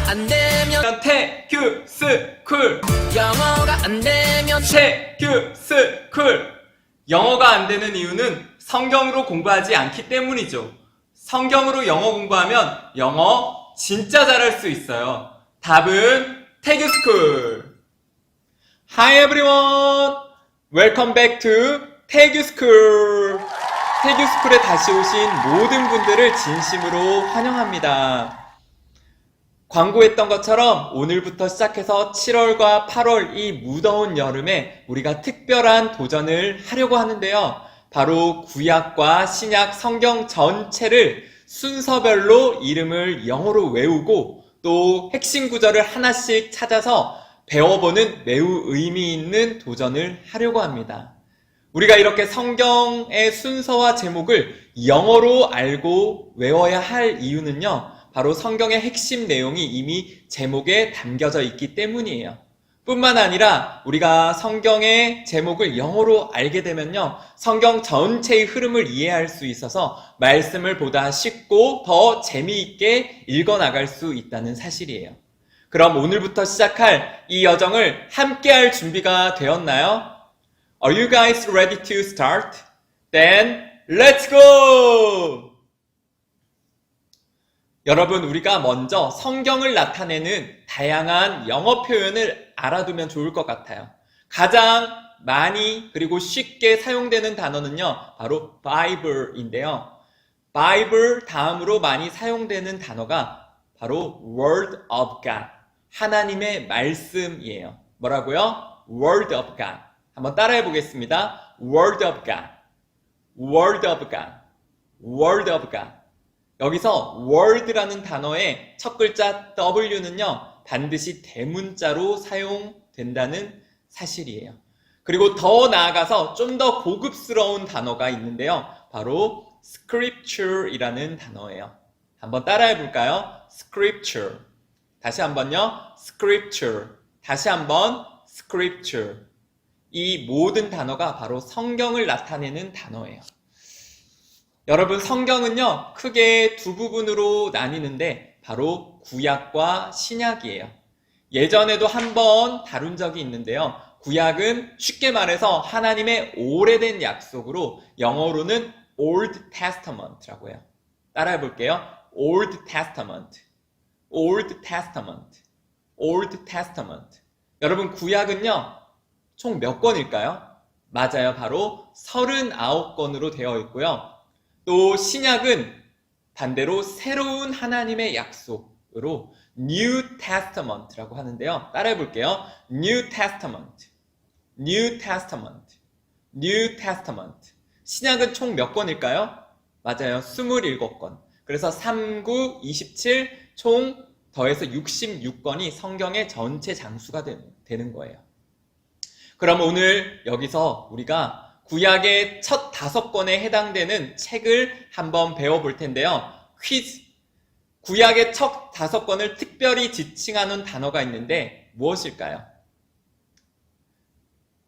안 되면 태규스쿨. 영어가 안 되면 태규스쿨. 영어가 안 되는 이유는 성경으로 공부하지 않기 때문이죠. 성경으로 영어 공부하면 영어 진짜 잘할 수 있어요. 답은 태규스쿨. Hi everyone! Welcome back to 태규스쿨. 태규스쿨에 다시 오신 모든 분들을 진심으로 환영합니다. 광고했던 것처럼 오늘부터 시작해서 7월과 8월 이 무더운 여름에 우리가 특별한 도전을 하려고 하는데요. 바로 구약과 신약 성경 전체를 순서별로 이름을 영어로 외우고 또 핵심 구절을 하나씩 찾아서 배워보는 매우 의미 있는 도전을 하려고 합니다. 우리가 이렇게 성경의 순서와 제목을 영어로 알고 외워야 할 이유는요. 바로 성경의 핵심 내용이 이미 제목에 담겨져 있기 때문이에요. 뿐만 아니라 우리가 성경의 제목을 영어로 알게 되면요. 성경 전체의 흐름을 이해할 수 있어서 말씀을 보다 쉽고 더 재미있게 읽어나갈 수 있다는 사실이에요. 그럼 오늘부터 시작할 이 여정을 함께할 준비가 되었나요? Are you guys ready to start? Then let's go! 여러분, 우리가 먼저 성경을 나타내는 다양한 영어 표현을 알아두면 좋을 것 같아요. 가장 많이 그리고 쉽게 사용되는 단어는요, 바로 Bible인데요. Bible 다음으로 많이 사용되는 단어가 바로 Word of God, 하나님의 말씀이에요. 뭐라고요? Word of God. 한번 따라해 보겠습니다. Word of God, Word of God, Word of God. 여기서 word라는 단어의 첫 글자 W는요, 반드시 대문자로 사용된다는 사실이에요. 그리고 더 나아가서 좀 더 고급스러운 단어가 있는데요. 바로 scripture이라는 단어예요. 한번 따라해 볼까요? scripture. 다시 한번요. scripture. 다시 한번 scripture. 이 모든 단어가 바로 성경을 나타내는 단어예요. 여러분, 성경은요, 크게 두 부분으로 나뉘는데 바로 구약과 신약이에요. 예전에도 한번 다룬 적이 있는데요. 구약은 쉽게 말해서 하나님의 오래된 약속으로 영어로는 Old Testament라고 해요. 따라해 볼게요. Old Testament, Old Testament, Old Testament. 여러분, 구약은요, 총 몇 권일까요? 맞아요. 바로 39권으로 되어 있고요. 또 신약은 반대로 새로운 하나님의 약속으로 New Testament라고 하는데요. 따라해 볼게요. New Testament, New Testament, New Testament. 신약은 총 몇 권일까요? 맞아요. 27권. 그래서 3, 9, 27, 총 더해서 66권이 성경의 전체 장수가 되는 거예요. 그럼 오늘 여기서 우리가 구약의 첫 5권에 해당되는 책을 한번 배워볼 텐데요. 퀴즈. 구약의 첫 5권을 특별히 지칭하는 단어가 있는데 무엇일까요?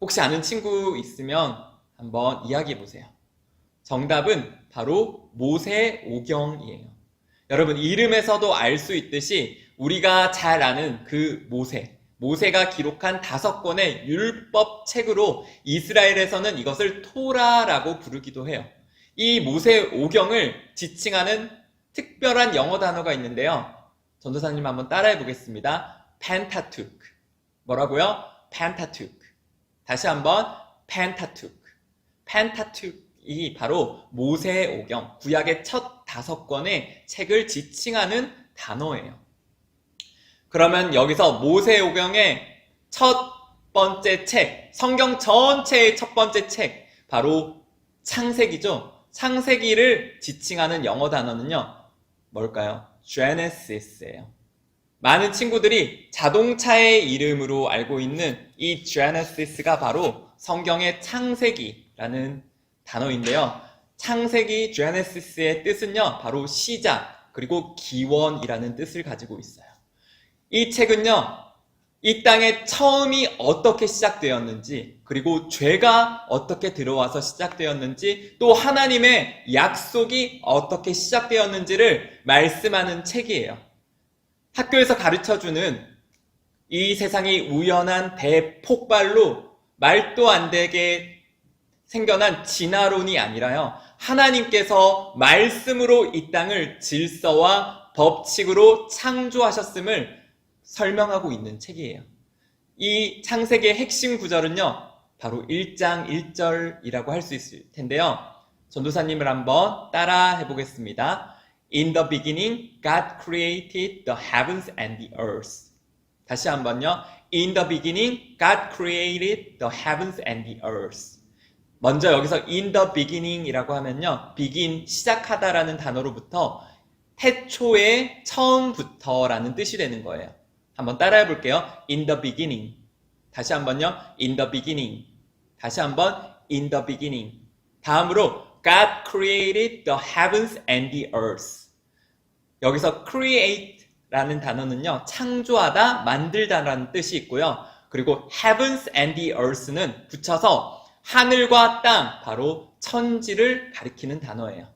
혹시 아는 친구 있으면 한번 이야기해 보세요. 정답은 바로 모세오경이에요. 여러분, 이름에서도 알 수 있듯이 우리가 잘 아는 그 모세가 기록한 5권의 율법 책으로 이스라엘에서는 이것을 토라라고 부르기도 해요. 이 모세오경을 지칭하는 특별한 영어 단어가 있는데요. 전도사님 한번 따라해 보겠습니다. Pentateuch. 뭐라고요? Pentateuch. 다시 한번 Pentateuch. Pentateuch이 바로 모세오경, 구약의 첫 5권의 책을 지칭하는 단어예요. 그러면 여기서 모세오경의 첫 번째 책, 성경 전체의 첫 번째 책, 바로 창세기죠. 창세기를 지칭하는 영어 단어는요, 뭘까요? Genesis예요. 많은 친구들이 자동차의 이름으로 알고 있는 이 Genesis가 바로 성경의 창세기라는 단어인데요. 창세기 Genesis의 뜻은요, 바로 시작, 그리고 기원이라는 뜻을 가지고 있어요. 이 책은요, 이 땅에 처음이 어떻게 시작되었는지, 그리고 죄가 어떻게 들어와서 시작되었는지, 또 하나님의 약속이 어떻게 시작되었는지를 말씀하는 책이에요. 학교에서 가르쳐주는 이 세상이 우연한 대폭발로 말도 안 되게 생겨난 진화론이 아니라요. 하나님께서 말씀으로 이 땅을 질서와 법칙으로 창조하셨음을 설명하고 있는 책이에요. 이 창세기의 핵심 구절은요, 바로 1장 1절이라고 할 수 있을 텐데요. 전도사님을 한번 따라 해보겠습니다. In the beginning, God created the heavens and the earth. 다시 한번요. In the beginning, God created the heavens and the earth. 먼저 여기서 in the beginning이라고 하면요, begin, 시작하다라는 단어로부터 태초에 처음부터라는 뜻이 되는 거예요. 한번 따라해 볼게요. In the beginning. 다시 한번요. In the beginning. 다시 한번 in the beginning. 다음으로 God created the heavens and the earth. 여기서 create라는 단어는요, 창조하다, 만들다라는 뜻이 있고요. 그리고 heavens and the earth는 붙여서 하늘과 땅, 바로 천지를 가리키는 단어예요.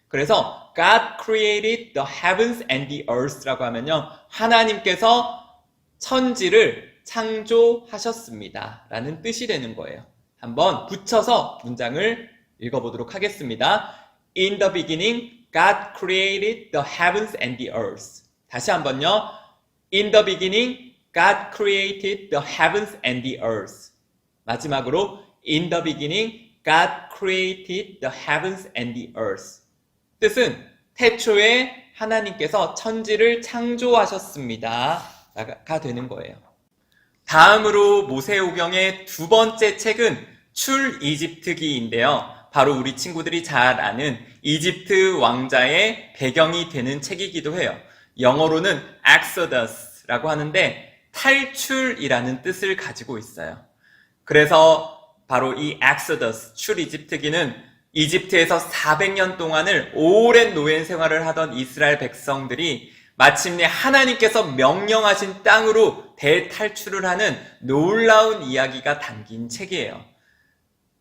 그래서 God created the heavens and the earth라고 하면요, 하나님께서 천지를 창조하셨습니다 라는 뜻이 되는 거예요. 한번 붙여서 문장을 읽어보도록 하겠습니다. In the beginning, God created the heavens and the earth. 다시 한번요. In the beginning, God created the heavens and the earth. 마지막으로 In the beginning, God created the heavens and the earth. 뜻은 태초에 하나님께서 천지를 창조하셨습니다 가 되는 거예요. 다음으로 모세오경의 두 번째 책은 출이집트기인데요. 바로 우리 친구들이 잘 아는 이집트 왕자의 배경이 되는 책이기도 해요. 영어로는 Exodus라고 하는데 탈출이라는 뜻을 가지고 있어요. 그래서 바로 이 Exodus, 출이집트기는 이집트에서 400년 동안을 오랜 노예 생활을 하던 이스라엘 백성들이 마침내 하나님께서 명령하신 땅으로 대탈출을 하는 놀라운 이야기가 담긴 책이에요.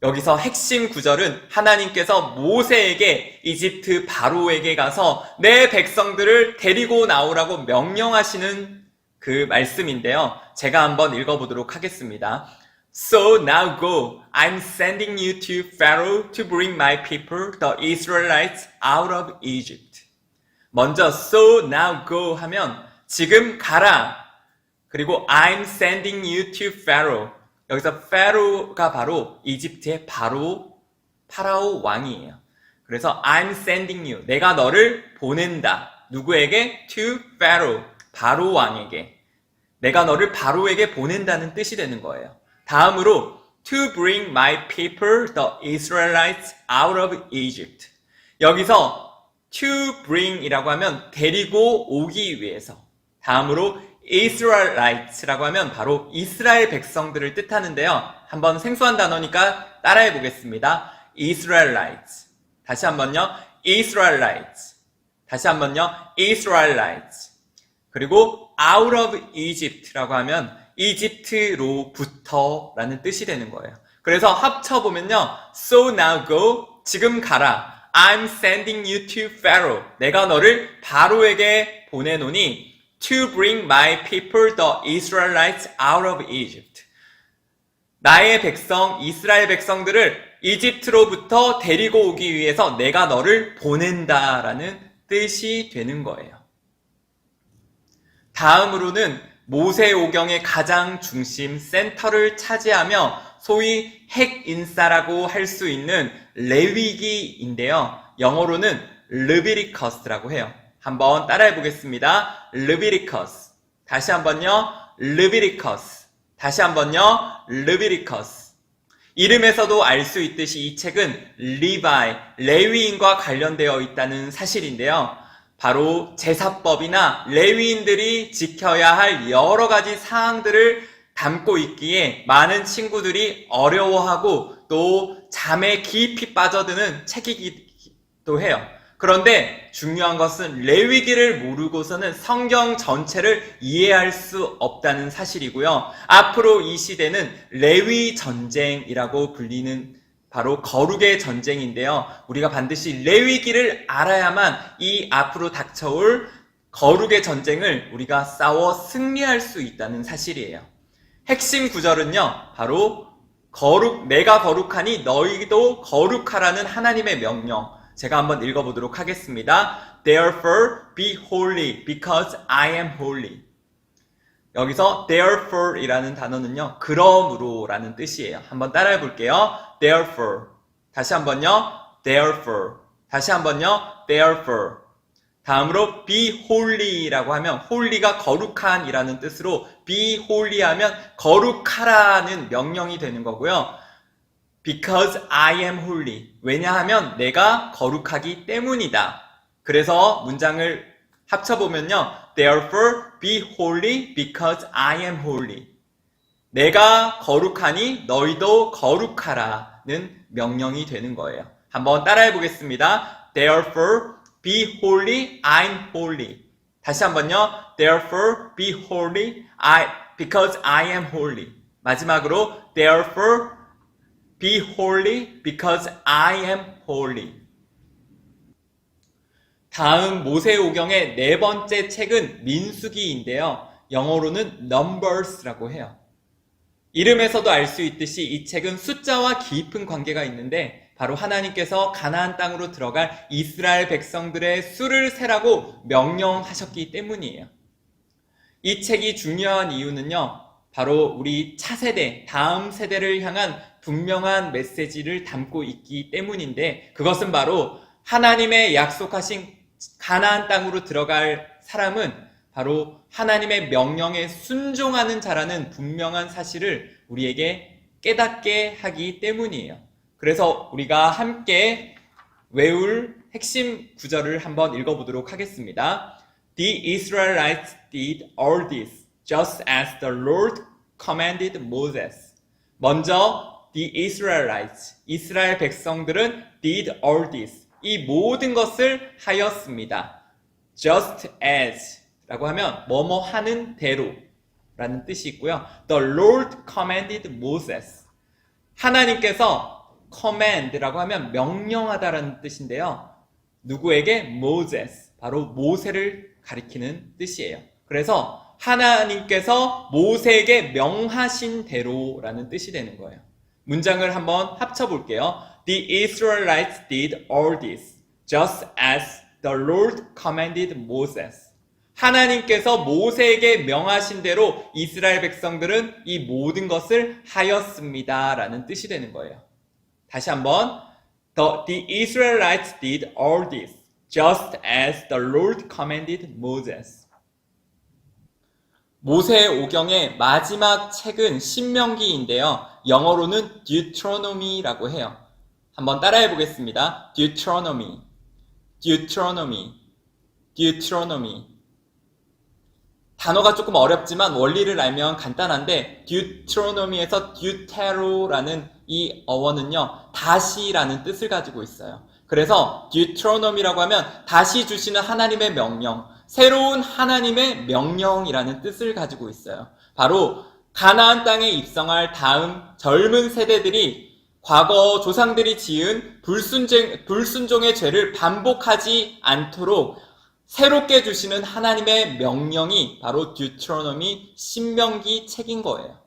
여기서 핵심 구절은 하나님께서 모세에게 이집트 바로에게 가서 내 백성들을 데리고 나오라고 명령하시는 그 말씀인데요. 제가 한번 읽어보도록 하겠습니다. So now go, I'm sending you to Pharaoh to bring my people, the Israelites, out of Egypt. 먼저 so now go 하면 지금 가라. 그리고 I'm sending you to Pharaoh. 여기서 Pharaoh가 바로 이집트의 파라오 왕이에요. 그래서 I'm sending you. 내가 너를 보낸다. 누구에게? To Pharaoh. 바로 왕에게. 내가 너를 바로에게 보낸다는 뜻이 되는 거예요. 다음으로 to bring my people, the Israelites, out of Egypt. 여기서 to bring이라고 하면 데리고 오기 위해서. 다음으로 Israelites라고 하면 바로 이스라엘 백성들을 뜻하는데요. 한번 생소한 단어니까 따라해 보겠습니다. Israelites. 다시 한번요. Israelites. 다시 한번요. Israelites. 그리고 out of Egypt라고 하면 이집트로부터 라는 뜻이 되는 거예요. 그래서 합쳐보면요. So now go. 지금 가라. I'm sending you to Pharaoh. 내가 너를 바로에게 보내노니 to bring my people, the Israelites, out of Egypt. 나의 백성, 이스라엘 백성들을 이집트로부터 데리고 오기 위해서 내가 너를 보낸다라는 뜻이 되는 거예요. 다음으로는 모세오경의 가장 중심 센터를 차지하며 소위 핵인싸라고 할 수 있는 레위기인데요. 영어로는 르비리커스라고 해요. 한번 따라해 보겠습니다. 르비리커스. 다시 한번요. 르비리커스. 다시 한번요. 르비리커스. 이름에서도 알 수 있듯이 이 책은 리바이, 레위인과 관련되어 있다는 사실인데요. 바로 제사법이나 레위인들이 지켜야 할 여러 가지 사항들을 담고 있기에 많은 친구들이 어려워하고 또 잠에 깊이 빠져드는 책이기도 해요. 그런데 중요한 것은 레위기를 모르고서는 성경 전체를 이해할 수 없다는 사실이고요. 앞으로 이 시대는 레위 전쟁이라고 불리는 바로 거룩의 전쟁인데요. 우리가 반드시 레위기를 알아야만 이 앞으로 닥쳐올 거룩의 전쟁을 우리가 싸워 승리할 수 있다는 사실이에요. 핵심 구절은요, 바로 내가 거룩하니 너희도 거룩하라는 하나님의 명령. 제가 한번 읽어보도록 하겠습니다. Therefore be holy because I am holy. 여기서 therefore 이라는 단어는요, 그러므로 라는 뜻이에요. 한번 따라해 볼게요. Therefore. 다시 한번요. Therefore. 다시 한번요. Therefore. 다음으로 be holy라고 하면 holy가 거룩한 이라는 뜻으로 be holy 하면 거룩하라는 명령이 되는 거고요. Because I am holy. 왜냐하면 내가 거룩하기 때문이다. 그래서 문장을 합쳐보면요. Therefore be holy because I am holy. 내가 거룩하니 너희도 거룩하라는 명령이 되는 거예요. 한번 따라해 보겠습니다. Therefore be holy, I'm holy. 다시 한번요. Therefore be holy, because I am holy. 마지막으로 Therefore be holy, because I am holy. 다음 모세오경의 네 번째 책은 민수기인데요. 영어로는 Numbers라고 해요. 이름에서도 알 수 있듯이 이 책은 숫자와 깊은 관계가 있는데 바로 하나님께서 가나안 땅으로 들어갈 이스라엘 백성들의 수를 세라고 명령하셨기 때문이에요. 이 책이 중요한 이유는요, 바로 우리 차세대, 다음 세대를 향한 분명한 메시지를 담고 있기 때문인데, 그것은 바로 하나님의 약속하신 가나안 땅으로 들어갈 사람은 바로 하나님의 명령에 순종하는 자라는 분명한 사실을 우리에게 깨닫게 하기 때문이에요. 그래서 우리가 함께 외울 핵심 구절을 한번 읽어보도록 하겠습니다. The Israelites did all this, just as the Lord commanded Moses. 먼저 The Israelites, 이스라엘 백성들은 did all this, 이 모든 것을 하였습니다. Just as 라고 하면 뭐뭐 하는 대로 라는 뜻이 있고요. The Lord commanded Moses. 하나님께서 command라고 하면 명령하다라는 뜻인데요. 누구에게? Moses. 바로 모세를 가리키는 뜻이에요. 그래서 하나님께서 모세에게 명하신 대로라는 뜻이 되는 거예요. 문장을 한번 합쳐볼게요. The Israelites did all this, just as the Lord commanded Moses. 하나님께서 모세에게 명하신 대로 이스라엘 백성들은 이 모든 것을 하였습니다 라는 뜻이 되는 거예요. 다시 한번 The Israelites did all this, just as the Lord commanded Moses. 모세오경의 마지막 책은 신명기인데요. 영어로는 Deuteronomy라고 해요. 한번 따라해 보겠습니다. Deuteronomy, Deuteronomy, Deuteronomy. 단어가 조금 어렵지만 원리를 알면 간단한데 Deuteronomy에서 deutero라는 이 어원은요, 다시라는 뜻을 가지고 있어요. 그래서 Deuteronomy라고 하면 다시 주시는 하나님의 명령, 새로운 하나님의 명령이라는 뜻을 가지고 있어요. 바로 가나안 땅에 입성할 다음 젊은 세대들이 과거 조상들이 지은 불순종의 죄를 반복하지 않도록 새롭게 주시는 하나님의 명령이 바로 Deuteronomy 신명기 책인 거예요.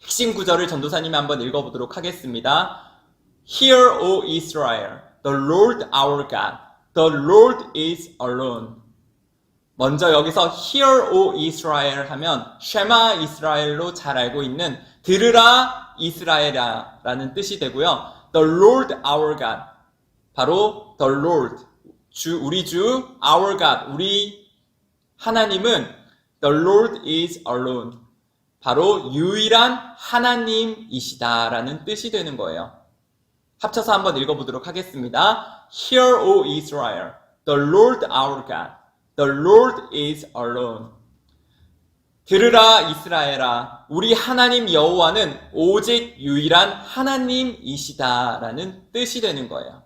핵심 구절을 전도사님이 한번 읽어보도록 하겠습니다. Hear, O Israel, the Lord our God, the Lord is alone. 먼저 여기서 Hear, O Israel 하면 쉐마 이스라엘로 잘 알고 있는 들으라 이스라엘아 라는 뜻이 되고요. The Lord our God, 바로 The Lord, 우리 주, our God, 우리 하나님은 The Lord is alone, 바로 유일한 하나님이시다라는 뜻이 되는 거예요. 합쳐서 한번 읽어보도록 하겠습니다. Hear, O Israel, the Lord our God, the Lord is alone. 들으라 이스라엘아, 우리 하나님 여호와는 오직 유일한 하나님이시다라는 뜻이 되는 거예요.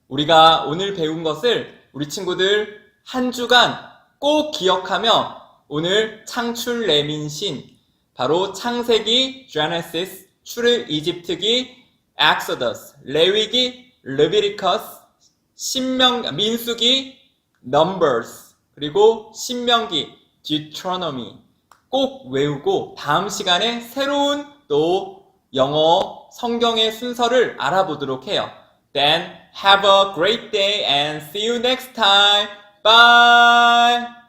우리가 오늘 배운 것을 우리 친구들 한 주간 꼭 기억하며 오늘 창출 레민신, 바로 창세기, Genesis, 출애 이집트기, Exodus, 레위기, 레비티커스, 민수기, Numbers, 그리고 신명기, Deuteronomy 꼭 외우고 다음 시간에 새로운 또 영어 성경의 순서를 알아보도록 해요. Then have a great day and see you next time. Bye!